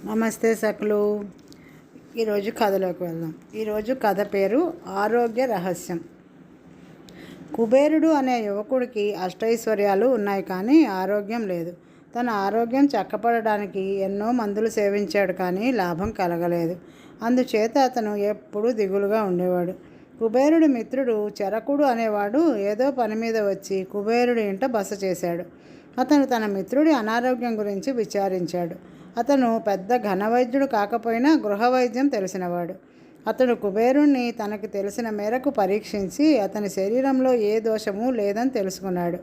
నమస్తే సకులు. ఈరోజు కథలోకి వెళ్దాం. ఈరోజు కథ పేరు ఆరోగ్య రహస్యం. కుబేరుడు అనే యువకుడికి అష్టైశ్వర్యాలు ఉన్నాయి, కానీ ఆరోగ్యం లేదు. తన ఆరోగ్యం చక్కపడడానికి ఎన్నో మందులు సేవించాడు, కానీ లాభం కలగలేదు. అందుచేత అతను ఎప్పుడూ దిగులుగా ఉండేవాడు. కుబేరుడి మిత్రుడు చరకుడు అనేవాడు ఏదో పని మీద వచ్చి కుబేరుడి ఇంట బస చేశాడు. అతను తన మిత్రుడి అనారోగ్యం గురించి విచారించాడు. అతను పెద్ద ఘనవైద్యుడు కాకపోయినా గృహవైద్యం తెలిసినవాడు. అతడు కుబేరుణ్ణి తనకు తెలిసిన మేరకు పరీక్షించి అతని శరీరంలో ఏ దోషము లేదని తెలుసుకున్నాడు.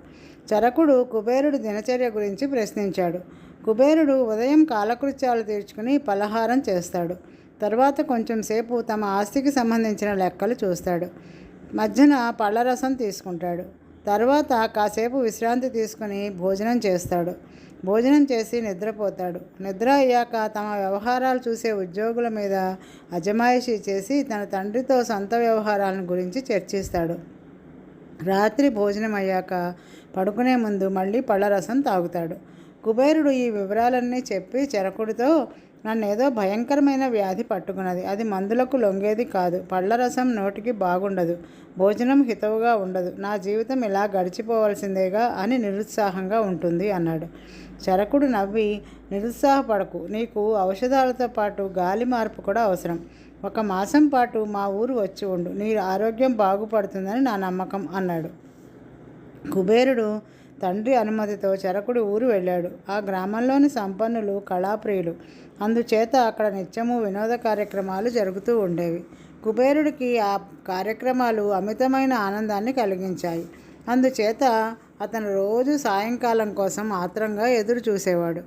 చరకుడు కుబేరుడి దినచర్య గురించి ప్రశ్నించాడు. కుబేరుడు ఉదయం కాలకృత్యాలు తీర్చుకుని పలహారం చేస్తాడు. తర్వాత కొంచెం సేపు తమ ఆస్తికి సంబంధించిన లెక్కలు చూస్తాడు. మధ్యన పళ్ళరసం తీసుకుంటాడు. తర్వాత కాసేపు విశ్రాంతి తీసుకుని భోజనం చేస్తాడు. భోజనం చేసి నిద్రపోతాడు. నిద్ర అయ్యాక తమ వ్యవహారాలు చూసే ఉద్యోగుల మీద అజమాయిషీ చేసి తన తండ్రితో సొంత వ్యవహారాలను గురించి చర్చిస్తాడు. రాత్రి భోజనం అయ్యాక పడుకునే ముందు మళ్ళీ పళ్ళరసం తాగుతాడు. కుబేరుడు ఈ వివరాలన్నీ చెప్పి చరకుడితో, నన్నేదో భయంకరమైన వ్యాధి పట్టుకున్నది. అది మందులకు లొంగేది కాదు. పళ్ళరసం నోటికి బాగుండదు. భోజనం హితవుగా ఉండదు. నా జీవితం ఇలా గడిచిపోవలసిందేగా అని నిరుత్సాహంగా ఉంటుంది అన్నాడు. చరకుడు నవ్వి, నిరుత్సాహపడకు. నీకు ఔషధాలతో పాటు గాలి మార్పు కూడా అవసరం. 1 మాసం పాటు మా ఊరు వచ్చి ఉండు. నీ ఆరోగ్యం బాగుపడుతుందని నా నమ్మకం అన్నాడు. కుబేరుడు తండ్రి అనుమతితో చరకుడి ఊరు వెళ్ళాడు. ఆ గ్రామంలోని సంపన్నులు కళాప్రియులు. అందుచేత అక్కడ నిత్యము వినోద కార్యక్రమాలు జరుగుతూ ఉండేవి. కుబేరుడికి ఆ కార్యక్రమాలు అమితమైన ఆనందాన్ని కలిగించాయి. అందుచేత అతను రోజు సాయంకాలం కోసం ఆత్రంగా ఎదురు చూసేవాడు.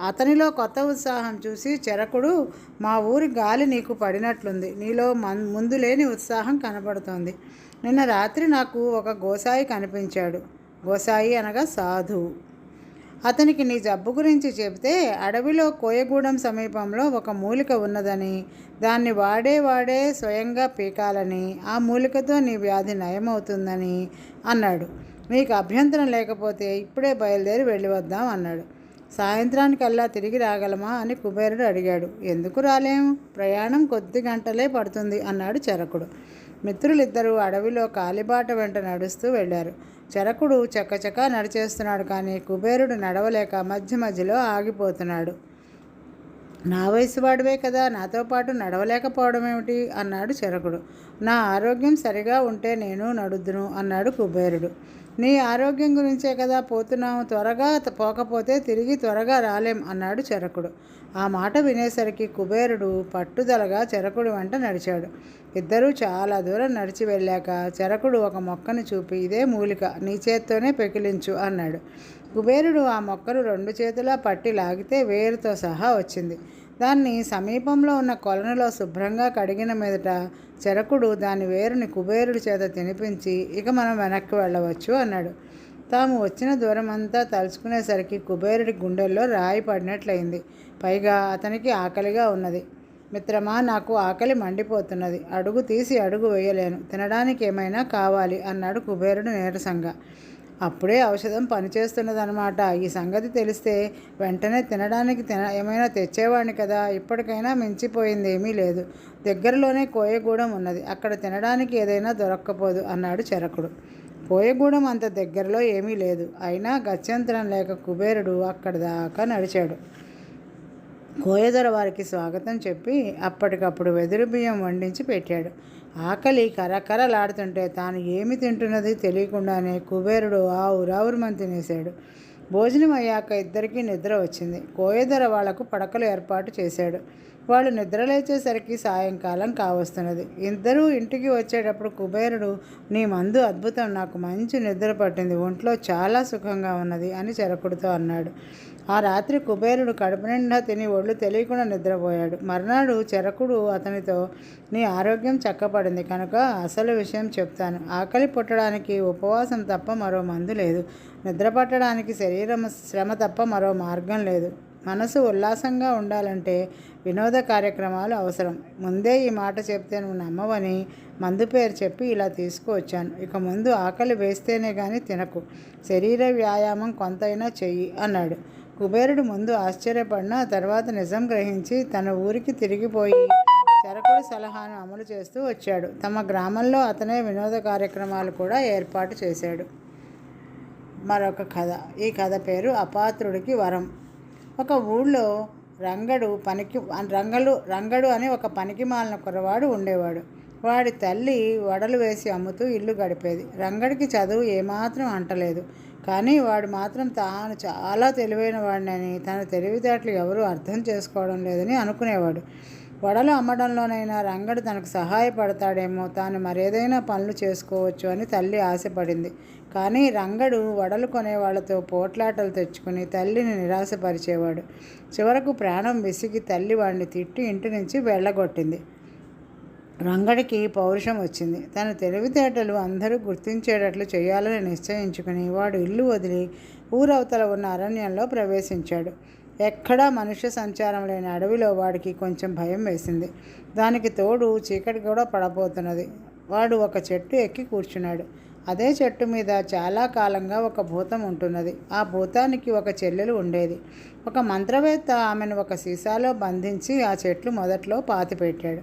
అతనిలో కొత్త ఉత్సాహం చూసి చరకుడు, మా ఊరి గాలి నీకు పడినట్లుంది. నీలో ముందు లేని ఉత్సాహం కనబడుతోంది. నిన్న రాత్రి నాకు ఒక గోసాయి కనిపించాడు. గోసాయి అనగా సాధువు. అతనికి నీ జబ్బు గురించి చెబితే అడవిలో కోయగూడెం సమీపంలో ఒక మూలిక ఉన్నదని, దాన్ని వాడే స్వయంగా పీకాలని, ఆ మూలికతో నీ వ్యాధి నయమవుతుందని అన్నాడు. నీకు అభ్యంతరం లేకపోతే ఇప్పుడే బయలుదేరి వెళ్ళి వద్దాం అన్నాడు. సాయంత్రానికల్లా తిరిగి రాగలమా అని కుబేరుడు అడిగాడు. ఎందుకు రాలేము? ప్రయాణం కొద్ది గంటలే పడుతుంది అన్నాడు చరకుడు. మిత్రులిద్దరూ అడవిలో కాలిబాట వెంట నడుస్తూ వెళ్ళారు. చరకుడు చకచకా నడిచేస్తున్నాడు, కానీ కుబేరుడు నడవలేక మధ్య మధ్యలో ఆగిపోతున్నాడు. నా వయసు వాడివే కదా, నాతో పాటు నడవలేకపోవడం ఏమిటి అన్నాడు చరకుడు. నా ఆరోగ్యం సరిగా ఉంటే నేను నడుద్దును అన్నాడు కుబేరుడు. నీ ఆరోగ్యం గురించే కదా పోతున్నాము, త్వరగా పోకపోతే తిరిగి త్వరగా రాలేం అన్నాడు చరకుడు. ఆ మాట వినేసరికి కుబేరుడు పట్టుదలగా చరకుడు వెంట నడిచాడు. ఇద్దరూ చాలా దూరం నడిచి వెళ్ళాక చరకుడు ఒక మొక్కను చూపి, ఇదే మూలిక, నీ చేత్తోనే పెకిలించు అన్నాడు. కుబేరుడు ఆ మొక్కను 2 చేతులా పట్టి లాగితే వేరుతో సహా వచ్చింది. దాన్ని సమీపంలో ఉన్న కొలనులో శుభ్రంగా కడిగిన మీదట చరకుడు దాని వేరుని కుబేరుడి చేత తినిపించి, ఇక మనం వెనక్కి వెళ్ళవచ్చు అన్నాడు. తాము వచ్చిన దూరమంతా తలుచుకునేసరికి కుబేరుడి గుండెల్లో రాయి పడినట్లయింది. పైగా అతనికి ఆకలిగా ఉన్నది. మిత్రమా, నాకు ఆకలి మండిపోతున్నది. అడుగు తీసి అడుగు వేయలేను. తినడానికి ఏమైనా కావాలి అన్నాడు కుబేరుడు నీరసంగా. అప్పుడే ఔషధం పనిచేస్తున్నదన్నమాట. ఈ సంగతి తెలిస్తే వెంటనే తినడానికి ఏమైనా తెచ్చేవాడిని కదా. ఇప్పటికైనా మించిపోయింది ఏమీ లేదు. దగ్గరలోనే కోయగూడెం ఉన్నది. అక్కడ తినడానికి ఏదైనా దొరక్కపోదు అన్నాడు చరకుడు. కోయగూడెం అంత దగ్గరలో ఏమీ లేదు. అయినా గత్యంతరం లేక కుబేరుడు అక్కడి దాకా నడిచాడు. కోయదొర వారికి స్వాగతం చెప్పి అప్పటికప్పుడు వెదురు బియ్యం వండించి పెట్టాడు. ఆకలి కరకరలాడుతుంటే తాను ఏమి తింటున్నది తెలియకుండానే కుబేరుడు ఆవురావురుమని తినేశాడు. భోజనం అయ్యాక ఇద్దరికీ నిద్ర వచ్చింది. కోయదొర వాళ్లకు పడకలు ఏర్పాటు చేశాడు. వాళ్ళు నిద్రలేచేసరికి సాయంకాలం కావస్తున్నది. ఇద్దరూ ఇంటికి వచ్చేటప్పుడు కుబేరుడు, నీ మందు అద్భుతం, నాకు మంచి నిద్ర పట్టింది, ఒంట్లో చాలా సుఖంగా ఉన్నది అని చరకుడితో అన్నాడు. ఆ రాత్రి కుబేరుడు కడుపు నిండా తిని ఒళ్ళు తెలియకుండా నిద్రపోయాడు. మర్నాడు చరకుడు అతనితో, నీ ఆరోగ్యం చక్కపడింది కనుక అసలు విషయం చెప్తాను. ఆకలి పుట్టడానికి ఉపవాసం తప్ప మరో మందు లేదు. నిద్ర పట్టడానికి శరీరం శ్రమ తప్ప మరో మార్గం లేదు. మనసు ఉల్లాసంగా ఉండాలంటే వినోద కార్యక్రమాలు అవసరం. ముందే ఈ మాట చెప్తే నువ్వు నమ్మవని మందు పేరు చెప్పి ఇలా తీసుకువచ్చాను. ఇక ముందు ఆకలి వేస్తేనే కానీ తినకు. శరీర వ్యాయామం కొంతైనా చెయ్యి అన్నాడు. కుబేరుడు ముందు ఆశ్చర్యపడినా తర్వాత నిజం గ్రహించి తన ఊరికి తిరిగిపోయి చరకుడి సలహాను అమలు చేస్తూ వచ్చాడు. తమ గ్రామంలో అతనే వినోద కార్యక్రమాలు కూడా ఏర్పాటు చేశాడు. మరొక కథ. ఈ కథ పేరు అపాత్రుడికి వరం. ఒక ఊళ్ళో రంగడు అని ఒక పనికిమాలిన కుర్రవాడు ఉండేవాడు. వాడి తల్లి వడలు వేసి అమ్ముతూ ఇల్లు గడిపేది. రంగడికి చదువు ఏమాత్రం అంటలేదు. కానీ వాడు మాత్రం తాను చాలా తెలివైన వాడినని, తన తెలివితేటలు ఎవరూ అర్థం చేసుకోవడం లేదని అనుకునేవాడు. వడలు అమ్మడంలోనైనా రంగడు తనకు సహాయపడతాడేమో, తాను మరేదైనా పనులు చేసుకోవచ్చు అని తల్లి ఆశపడింది. కానీ రంగడు వడలు కొనేవాళ్లతో పోట్లాటలు తెచ్చుకుని తల్లిని నిరాశపరిచేవాడు. చివరకు ప్రాణం విసిగి తల్లి వాడిని తిట్టి ఇంటి నుంచి వెళ్ళగొట్టింది. రంగడికి పౌరుషం వచ్చింది. తన తెలివితేటలు అందరూ గుర్తించేటట్లు చేయాలని నిశ్చయించుకుని వాడు ఇల్లు వదిలి ఊరవతల ఉన్న అరణ్యంలో ప్రవేశించాడు. ఎక్కడా మనుష్య సంచారం లేని అడవిలో వాడికి కొంచెం భయం వేసింది. దానికి తోడు చీకటి కూడా పడబోతున్నది. వాడు ఒక చెట్టు ఎక్కి కూర్చున్నాడు. అదే చెట్టు మీద చాలా కాలంగా ఒక భూతం ఉంటున్నది. ఆ భూతానికి ఒక చెల్లెలు ఉండేది. ఒక మంత్రవేత్త ఆమెను ఒక సీసాలో బంధించి ఆ చెట్లు మొదట్లో పాతిపెట్టాడు.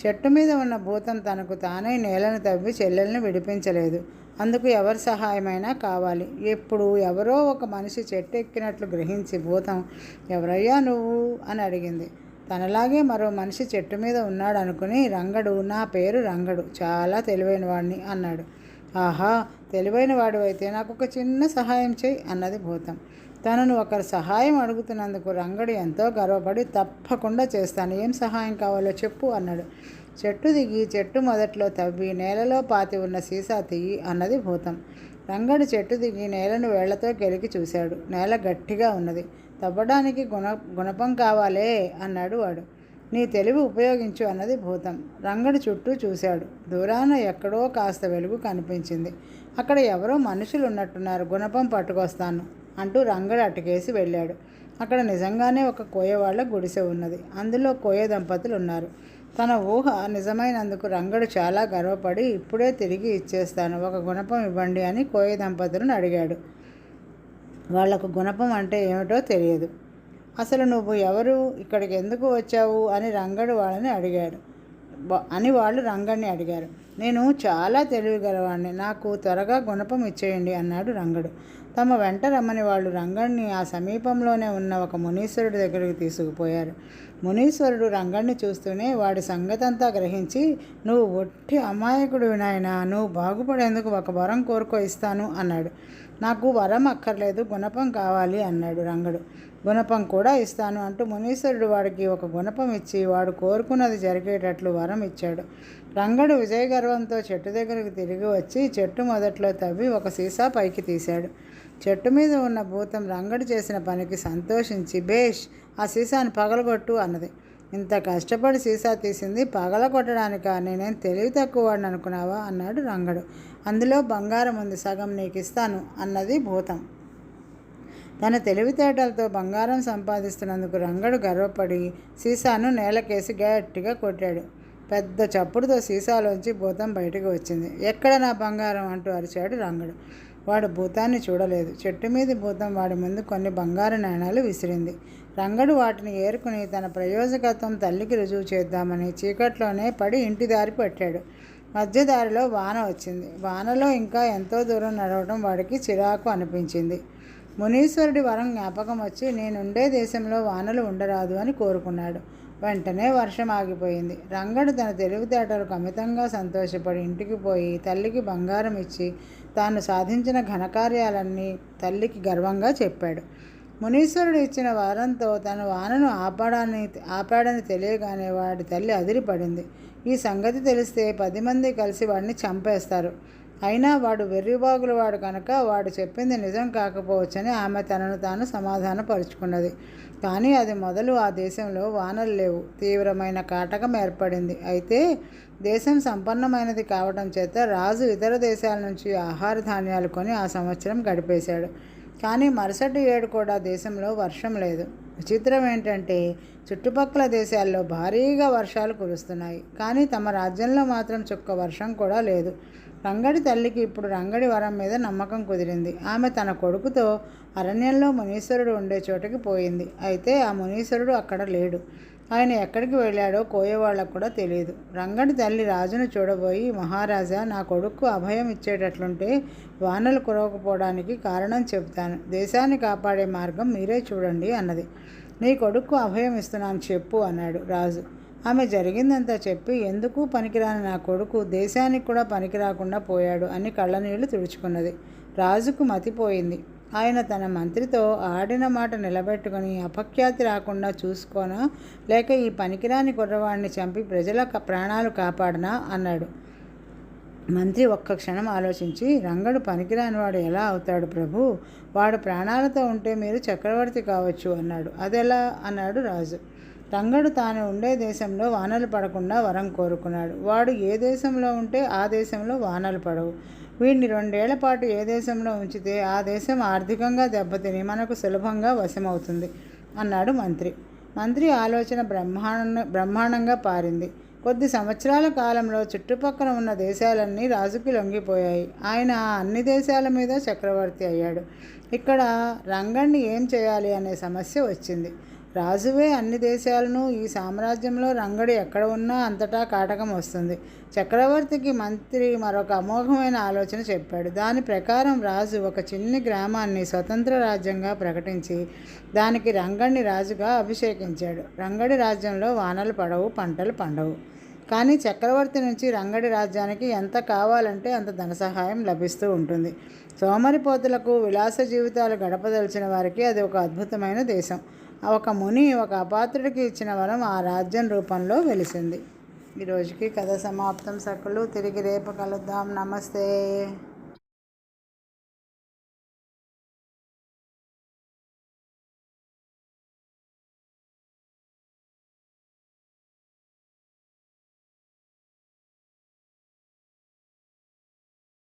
చెట్టు మీద ఉన్న భూతం తనకు తానే నేలను తవ్వి చెల్లెల్ని విడిపించలేదు. అందుకు ఎవరి సహాయమైనా కావాలి. ఎప్పుడు ఎవరో ఒక మనిషి చెట్టు ఎక్కినట్లు గ్రహించి భూతం, ఎవరయ్యా నువ్వు అని అడిగింది. తనలాగే మరో మనిషి చెట్టు మీద ఉన్నాడు అనుకుని రంగడు, నా పేరు రంగడు, చాలా తెలివైన వాడిని అన్నాడు. ఆహా, తెలివైన వాడు అయితే నాకు ఒక చిన్న సహాయం చేయి అన్నది భూతం. తనను ఒకరి సహాయం అడుగుతున్నందుకు రంగడు ఎంతో గర్వపడి, తప్పకుండా చేస్తాను, ఏం సహాయం కావాలో చెప్పు అన్నాడు. చెట్టు దిగి చెట్టు మొదట్లో తవ్వి నేలలో పాతి ఉన్న సీసా తీయి అన్నది భూతం. రంగడు చెట్టు దిగి నేలను వేళ్లతో కెలికి చూశాడు. నేల గట్టిగా ఉన్నది. తవ్వడానికి గుణపం కావాలే అన్నాడు వాడు. నీ తెలివి ఉపయోగించు అన్నది భూతం. రంగడు చుట్టూ చూశాడు. దూరాన ఎక్కడో కాస్త వెలుగు కనిపించింది. అక్కడ ఎవరో మనుషులు ఉన్నట్టున్నారు, గుణపం పట్టుకొస్తాను అంటూ రంగడు అటుకేసి వెళ్ళాడు. అక్కడ నిజంగానే ఒక కోయవాళ్ల గుడిసె ఉన్నది. అందులో కోయ దంపతులు ఉన్నారు. తన ఊహ నిజమైనందుకు రంగడు చాలా గర్వపడి, ఇప్పుడే తిరిగి ఇచ్చేస్తాను, ఒక గుణపం ఇవ్వండి అని కోయ దంపతులను అడిగాడు. వాళ్లకు గుణపం అంటే ఏమిటో తెలియదు. అసలు నువ్వు ఎవరు, ఇక్కడికి ఎందుకు వచ్చావు అని వాళ్ళు రంగడిని అడిగారు. నేను చాలా తెలివిగలవాడిని, నాకు త్వరగా గుణపం ఇచ్చేయండి అన్నాడు రంగడు. తమ వెంట రమ్మని వాళ్ళు రంగడిని ఆ సమీపంలోనే ఉన్న ఒక మునీశ్వరుడి దగ్గరికి తీసుకుపోయారు. మునీశ్వరుడు రంగడిని చూస్తూనే వాడి సంగతంతా గ్రహించి, నువ్వు ఒట్టి అమాయకుడు నాయనా, నువ్వు బాగుపడేందుకు ఒక వరం కోరుకో, ఇస్తాను అన్నాడు. నాకు వరం అక్కర్లేదు, గుణపం కావాలి అన్నాడు రంగడు. గుణపం కూడా ఇస్తాను అంటూ మునీశ్వరుడు వాడికి ఒక గుణపం ఇచ్చి వాడు కోరుకున్నది జరిగేటట్లు వరం ఇచ్చాడు. రంగడు విజయగర్వంతో చెట్టు దగ్గరికి తిరిగి వచ్చి చెట్టు మొదట్లో తవ్వి ఒక సీసా పైకి తీశాడు. చెట్టు మీద ఉన్న భూతం రంగడు చేసిన పనికి సంతోషించి, బేష్, ఆ సీసాను పగలగొట్టు అన్నది. ఇంత కష్టపడి సీసా తీసింది పగలగొట్టడానికా? నేనేం తెలివి తక్కువ వాడిని అనుకున్నావా అన్నాడు రంగడు. అందులో బంగారం ఉంది, సగం నీకు ఇస్తాను అన్నది భూతం. తన తెలివితేటలతో బంగారం సంపాదిస్తున్నందుకు రంగడు గర్వపడి సీసాను నేలకేసి గట్టిగా కొట్టాడు. పెద్ద చప్పుడుతో సీసాలోంచి భూతం బయటకు వచ్చింది. ఎక్కడ నా బంగారం అంటూ అరిచాడు రంగడు. వాడు భూతాన్ని చూడలేదు. చెట్టు మీది భూతం వాడి ముందు కొన్ని బంగారు నాణాలు విసిరింది. రంగడు వాటిని ఏరుకుని తన ప్రయోజకత్వం తల్లికి రుజువు చేద్దామని చీకట్లోనే పడి ఇంటి దారి పట్టాడు. మధ్యదారిలో వాన వచ్చింది. వానలో ఇంకా ఎంతో దూరం నడవడం వాడికి చిరాకు అనిపించింది. మునీశ్వరుడి వరం జ్ఞాపకం వచ్చి, నేనుండే దేశంలో వానలు ఉండరాదు అని కోరుకున్నాడు. వెంటనే వర్షం ఆగిపోయింది. రంగడు తన తెలివితేటలకు అమితంగా సంతోషపడి ఇంటికి పోయి తల్లికి బంగారం ఇచ్చి తాను సాధించిన ఘనకార్యాలన్నీ తల్లికి గర్వంగా చెప్పాడు. మునీశ్వరుడు ఇచ్చిన వరంతో తన వానను ఆపాడని తెలియగానే వాడి తల్లి అదిరిపడింది. ఈ సంగతి తెలిస్తే 10 మంది కలిసి వాడిని చంపేస్తారు. అయినా వాడు వెర్రిబాగులు వాడు కనుక వాడు చెప్పింది నిజం కాకపోవచ్చని ఆమె తనను తాను సమాధానపరుచుకున్నది. కానీ అది మొదలు ఆ దేశంలో వానలు లేవు. తీవ్రమైన కాటకం ఏర్పడింది. అయితే దేశం సంపన్నమైనది కావడం చేత రాజు ఇతర దేశాల నుంచి ఆహార ధాన్యాలు కొని ఆ సంవత్సరం గడిపేశాడు. కానీ మరుసటి ఏడు కూడా దేశంలో వర్షం లేదు. విచిత్రం ఏంటంటే చుట్టుపక్కల దేశాల్లో భారీగా వర్షాలు కురుస్తున్నాయి. కానీ తమ రాజ్యంలో మాత్రం చుక్క వర్షం కూడా లేదు. రంగడి తల్లికి ఇప్పుడు రంగడి వరం మీద నమ్మకం కుదిరింది. ఆమె తన కొడుకుతో అరణ్యంలో మునీశ్వరుడు ఉండే చోటకి పోయింది. అయితే ఆ మునీశ్వరుడు అక్కడ లేడు. ఆయన ఎక్కడికి వెళ్ళాడో కోయేవాళ్ళకు కూడా తెలియదు. రంగడి తల్లి రాజును చూడబోయి, మహారాజా, నా కొడుకు అభయం ఇచ్చేటట్లుంటే వానలు కురవకపోవడానికి కారణం చెబుతాను. దేశాన్ని కాపాడే మార్గం మీరే చూడండి అన్నది. నీ కొడుకు అభయం ఇస్తున్నాను చెప్పు అన్నాడు రాజు. ఆమె జరిగిందంతా చెప్పి, ఎందుకు పనికిరాని నా కొడుకు దేశానికి కూడా పనికిరాకుండా పోయాడు అని కళ్ళనీళ్లు తుడుచుకున్నది. రాజుకు మతిపోయింది. ఆయన తన మంత్రితో ఆడిన మాట నిలబెట్టుకుని అపఖ్యాతి రాకుండా చూసుకోనా, లేక ఈ పనికిరాని కుర్రవాడిని చంపి ప్రజల ప్రాణాలు కాపాడనా అన్నాడు. మంత్రి ఒక్క క్షణం ఆలోచించి, రంగడు పనికిరానివాడు ఎలా అవుతాడు ప్రభు? వాడు ప్రాణాలతో ఉంటే మీరు చక్రవర్తి కావచ్చు అన్నాడు. అదెలా అన్నాడు రాజు. రంగడు తాను ఉండే దేశంలో వానలు పడకుండా వరం కోరుకున్నాడు. వాడు ఏ దేశంలో ఉంటే ఆ దేశంలో వానలు పడవు. వీడిని 2 ఏళ్ల పాటు ఏ దేశంలో ఉంచితే ఆ దేశం ఆర్థికంగా దెబ్బతిని మనకు సులభంగా వశమవుతుంది అన్నాడు మంత్రి. మంత్రి ఆలోచన బ్రహ్మాండంగా పారింది. కొద్ది సంవత్సరాల కాలంలో చుట్టుపక్కల ఉన్న దేశాలన్నీ రాజుకి లొంగిపోయాయి. ఆయన అన్ని దేశాల మీద చక్రవర్తి అయ్యాడు. ఇక్కడ రంగణ్ణి ఏం చేయాలి అనే సమస్య వచ్చింది. రాజువే అన్ని దేశాలను, ఈ సామ్రాజ్యంలో రంగడు ఎక్కడ ఉన్నా అంతటా కాటకం వస్తుంది. చక్రవర్తికి మంత్రి మరొక అమోఘమైన ఆలోచన చెప్పాడు. దాని ప్రకారం రాజు ఒక చిన్ని గ్రామాన్ని స్వతంత్ర రాజ్యంగా ప్రకటించి దానికి రంగడిని రాజుగా అభిషేకించాడు. రంగడి రాజ్యంలో వానలు పడవు, పంటలు పండవు. కానీ చక్రవర్తి నుంచి రంగడి రాజ్యానికి ఎంత కావాలంటే అంత ధన సహాయం లభిస్తూ ఉంటుంది. సోమరిపోతులకు, విలాస జీవితాలు గడపదలిచిన వారికి అది ఒక అద్భుతమైన దేశం. ఒక ముని ఒక అపాత్రుడికి ఇచ్చిన వరం ఆ రాజ్యం రూపంలో వెలిసింది. ఈరోజుకి కథ సమాప్తం సకులు. తిరిగి రేపు కలుద్దాం. నమస్తే.